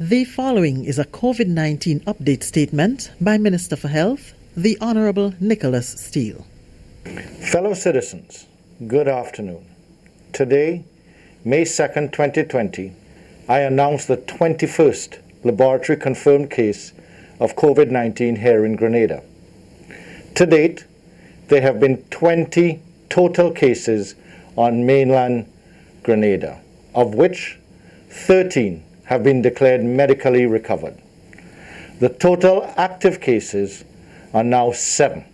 The following is a COVID-19 update statement by Minister for Health, the Honorable Nicholas Steele. Fellow citizens, good afternoon. Today, May 2nd, 2020, I announce the 21st laboratory confirmed case of COVID-19 here in Grenada. To date, there have been 20 total cases on mainland Grenada, of which 13 have been declared medically recovered. The total active cases are now 7.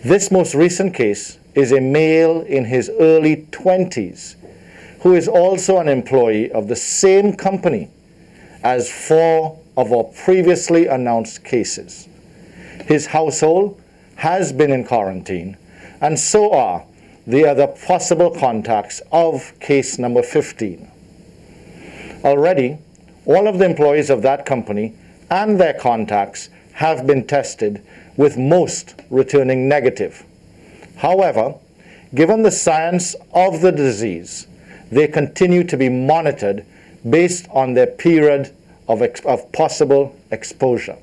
This most recent case is a male in his early 20s who is also an employee of the same company as 4 of our previously announced cases. His household has been in quarantine, and so are the other possible contacts of case number 15. Already, all of the employees of that company and their contacts have been tested, with most returning negative. However, given the science of the disease, they continue to be monitored based on their period of possible exposure.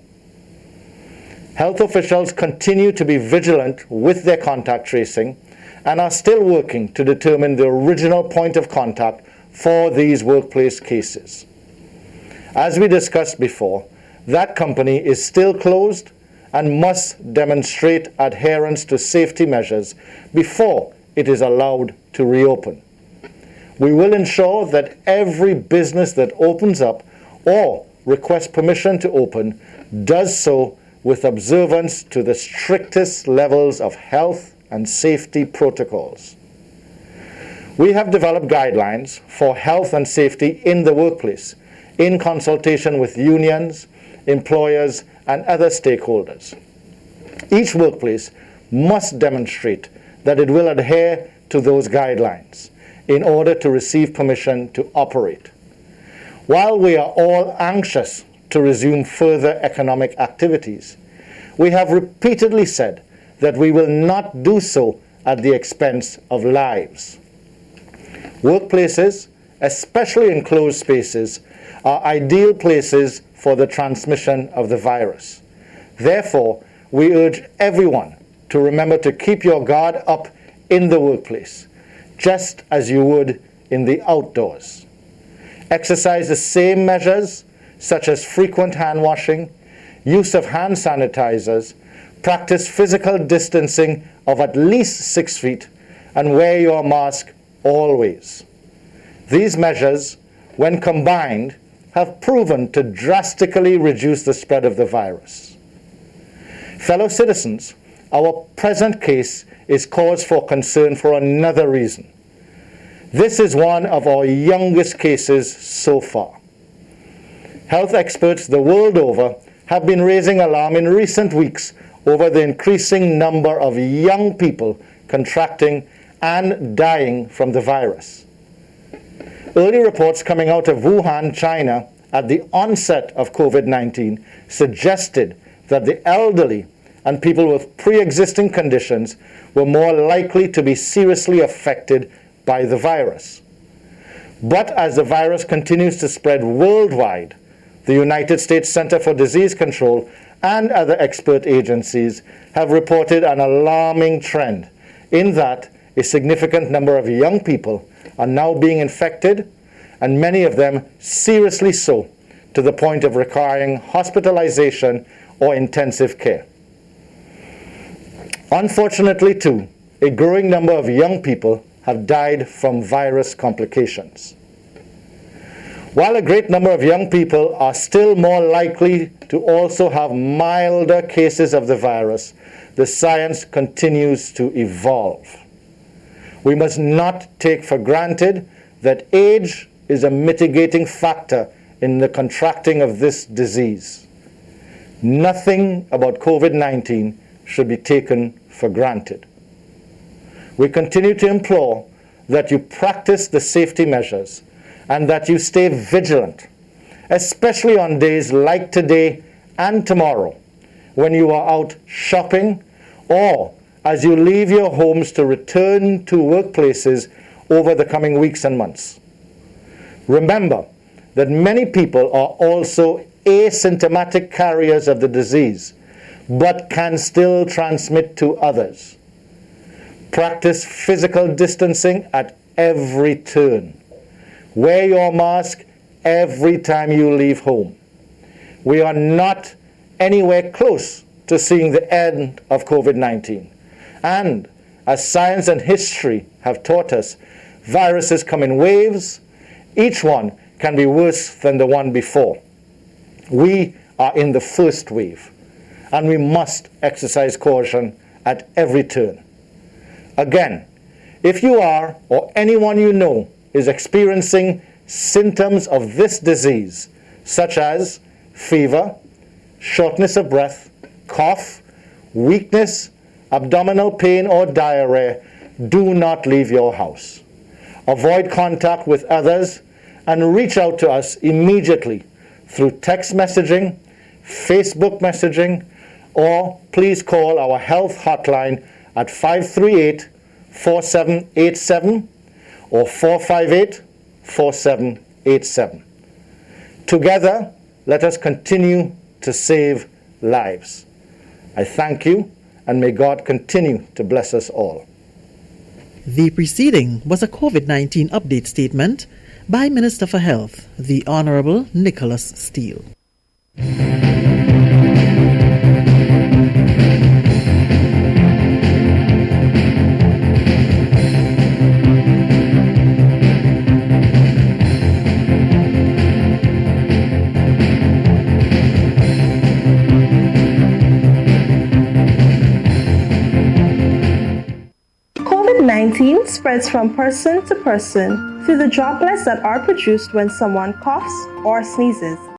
Health officials continue to be vigilant with their contact tracing and are still working to determine the original point of contact for these workplace cases. As we discussed before, that company is still closed and must demonstrate adherence to safety measures before it is allowed to reopen. We will ensure that every business that opens up or requests permission to open does so with observance to the strictest levels of health and safety protocols. We have developed guidelines for health and safety in the workplace in consultation with unions, employers, and other stakeholders. Each workplace must demonstrate that it will adhere to those guidelines in order to receive permission to operate. While we are all anxious to resume further economic activities, we have repeatedly said that we will not do so at the expense of lives. Workplaces, especially enclosed spaces, are ideal places for the transmission of the virus. Therefore, we urge everyone to remember to keep your guard up in the workplace, just as you would in the outdoors. Exercise the same measures, such as frequent hand washing, use of hand sanitizers, practice physical distancing of at least 6 feet, and wear your mask always. These measures, when combined, have proven to drastically reduce the spread of the virus. Fellow citizens, our present case is cause for concern for another reason. This is one of our youngest cases so far. Health experts the world over have been raising alarm in recent weeks over the increasing number of young people contracting and dying from the virus. Early reports coming out of Wuhan, China, at the onset of COVID-19 suggested that the elderly and people with pre-existing conditions were more likely to be seriously affected by the virus. But as the virus continues to spread worldwide, the United States Center for Disease Control and other expert agencies have reported an alarming trend in that a significant number of young people are now being infected, and many of them seriously so, to the point of requiring hospitalization or intensive care. Unfortunately, too, a growing number of young people have died from virus complications. While a great number of young people are still more likely to also have milder cases of the virus, the science continues to evolve. We must not take for granted that age is a mitigating factor in the contracting of this disease. Nothing about COVID-19 should be taken for granted. We continue to implore that you practice the safety measures and that you stay vigilant, especially on days like today and tomorrow, when you are out shopping or as you leave your homes to return to workplaces over the coming weeks and months. Remember that many people are also asymptomatic carriers of the disease, but can still transmit to others. Practice physical distancing at every turn. Wear your mask every time you leave home. We are not anywhere close to seeing the end of COVID-19. And as science and history have taught us, viruses come in waves. Each one can be worse than the one before. We are in the first wave, and we must exercise caution at every turn. Again, if you are or anyone you know is experiencing symptoms of this disease, such as fever, shortness of breath, cough, weakness, abdominal pain, or diarrhea, do not leave your house. Avoid contact with others and reach out to us immediately through text messaging, Facebook messaging, or please call our health hotline at 538-4787 or 458-4787. Together, let us continue to save lives. I thank you, and may God continue to bless us all. The preceding was a COVID-19 update statement by Minister for Health, the Honorable Nicholas Steele. COVID-19 spreads from person to person through the droplets that are produced when someone coughs or sneezes.